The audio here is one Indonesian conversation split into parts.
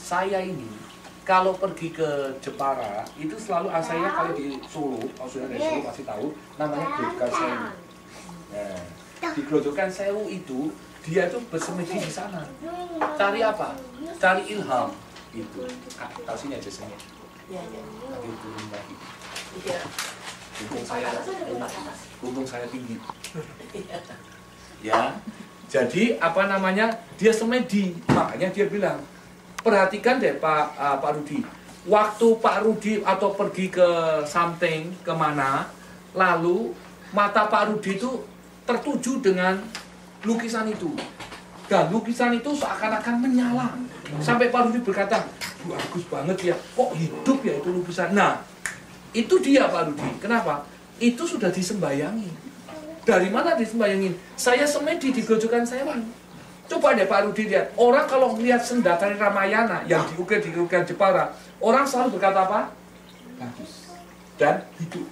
saya ini kalau pergi ke Jepara itu selalu saya kalau di Solo, kalau sudah dari Solo pasti tahu namanya Grojogan Sewu. Nah, di Grojogan Sewu itu dia tuh bersemedi di sana. Cari apa? Cari ilham itu. Tahu sini aja sini. Nanti turun lagi. Untung saya tinggi. Ya. Jadi apa namanya? Dia semedi. Makanya dia bilang, perhatikan deh Pak Rudi. Waktu Pak Rudi atau pergi ke something kemana, lalu mata Pak Rudi itu tertuju dengan lukisan itu. Dan lukisan itu seakan-akan menyala. Sampai Pak Rudi berkata, bagus banget ya, kok hidup ya itu lukisan. Nah, itu dia Pak Rudi. Kenapa? Itu sudah disembayangi. Dari mana disembayangin? Saya semedi di Grojogan Sewu. Coba deh Pak Rudi lihat. Orang kalau melihat senda tari Ramayana yang diukir di Grojogan Jepara, orang selalu berkata apa? Bagus. Dan hidup.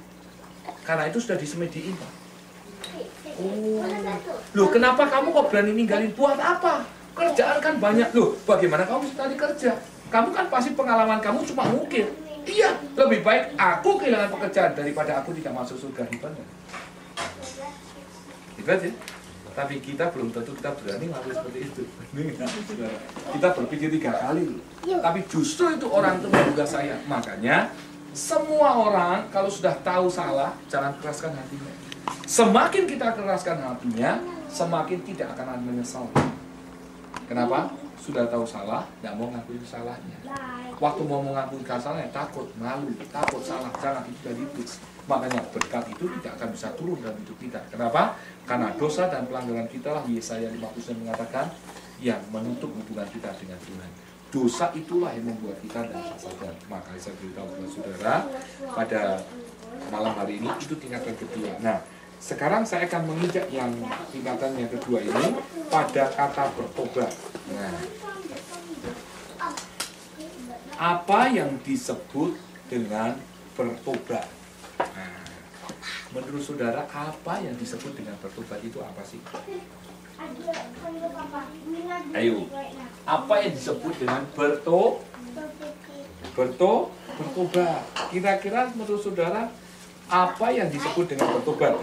Karena itu sudah disemediin Pak. Oh. Loh, kenapa kamu kok berani ninggalin? Buat apa? Kerjaan kan banyak. Loh, bagaimana kamu sekali kerja? Kamu kan pasti pengalaman kamu cuma ngukir. Iya, lebih baik aku kehilangan pekerjaan daripada aku tidak masuk surga. Hebat ya? Tapi kita belum tentu kita berani ngelakuin seperti itu. Kita berpikir 3 kali loh. Tapi justru itu orang itu menduga saya. Makanya semua orang kalau sudah tahu salah, jangan keraskan hatinya. Semakin kita keraskan hatinya, semakin tidak akan ada menyesal. Kenapa? Sudah tahu salah, tidak mau ngakuin salahnya. Waktu mau mengakui kesalahannya, takut, malu, takut salah, jangan itu dari iblis. Makanya berkat itu tidak akan bisa turun dalam hidup kita. Kenapa? Karena dosa dan pelanggaran kita lah, Yesaya 59 mengatakan, yang menutup hubungan kita dengan Tuhan. Dosa itulah yang membuat kita dan saja. Maka saya beritahu kepada saudara, pada malam hari ini, itu tingkatan kedua. Nah, sekarang saya akan menginjak yang tingkatan yang kedua ini pada kata bertobat. Nah, apa yang disebut dengan bertobat? Nah, menurut saudara apa yang disebut dengan bertobat itu apa sih? Ayo, apa yang disebut dengan bertobat? Kira-kira menurut saudara apa yang disebut dengan bertobat?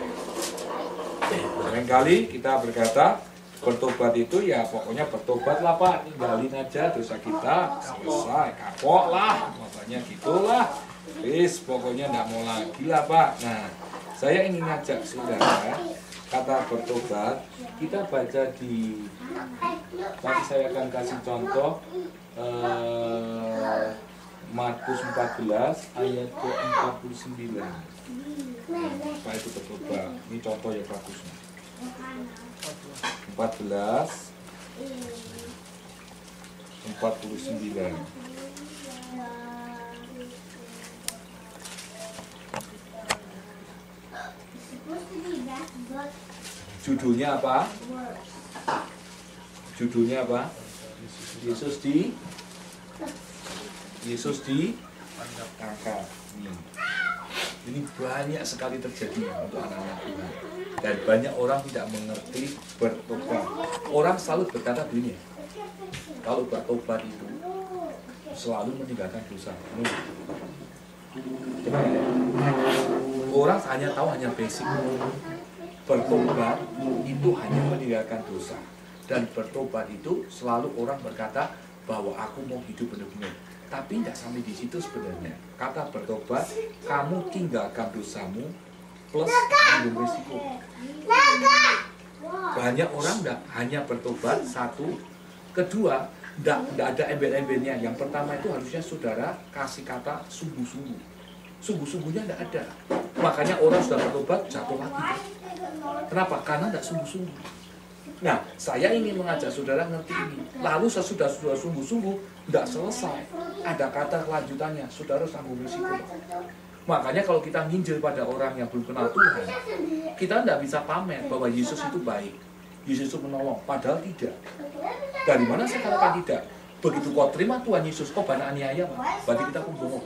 Seringkali kita berkata bertobat itu ya pokoknya bertobat lah Pak, tinggalin aja dosa kita, selesai, kapok lah, makanya gitulah. Wis, pokoknya nggak mau lagi lah Pak. Nah, saya ingin ngajak saudara kata bertobat, kita baca di, nanti saya akan kasih contoh Markus 14 ayat ke-49. Apa itu bertobat? Ini contoh yang bagusnya. 14 49. Judulnya apa? Judulnya apa? Yesus diangkat. Ini banyak sekali terjadi untuk anak-anak Tuhan. Dan banyak orang tidak mengerti bertobat. Orang selalu berkata begini, kalau bertobat itu selalu meninggalkan dosa. Orang hanya tahu hanya basic. Bertobat itu hanya meninggalkan dosa. Dan bertobat itu selalu orang berkata bahwa aku mau hidup benar-benar. Tapi tidak sampai di situ sebenarnya. Kata bertobat, kamu tinggalkan dosamu plus tanggung risiko. Banyak orang tidak hanya bertobat, satu. Kedua, tidak ada embel-embelnya. Yang pertama itu harusnya saudara kasih kata sungguh-sungguh. Sungguh-sungguhnya tidak ada. Makanya orang sudah bertobat jatuh lagi. Kenapa? Karena tidak sungguh-sungguh. Nah, saya ingin mengajak saudara ngerti ini. Lalu sesudah sungguh-sungguh, tidak selesai. Ada kata kelanjutannya, saudara harus tanggung risiko. Makanya kalau kita nginjil pada orang yang belum kenal Tuhan, kita tidak bisa pamer bahwa Yesus itu baik. Yesus itu menolong, padahal tidak. Dari mana saya katakan tidak? Begitu kau terima Tuhan Yesus, kau banyak aniaya, berarti kita pun bohong.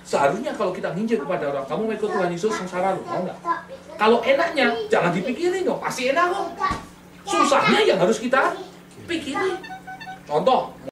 Seharusnya kalau kita nginjil kepada orang, kamu mau ikut Tuhan Yesus, sengsara lu, mau nggak? Kalau enaknya, jangan dipikirin dong, pasti enak kok. Susahnya yang harus kita pikirin. Contoh,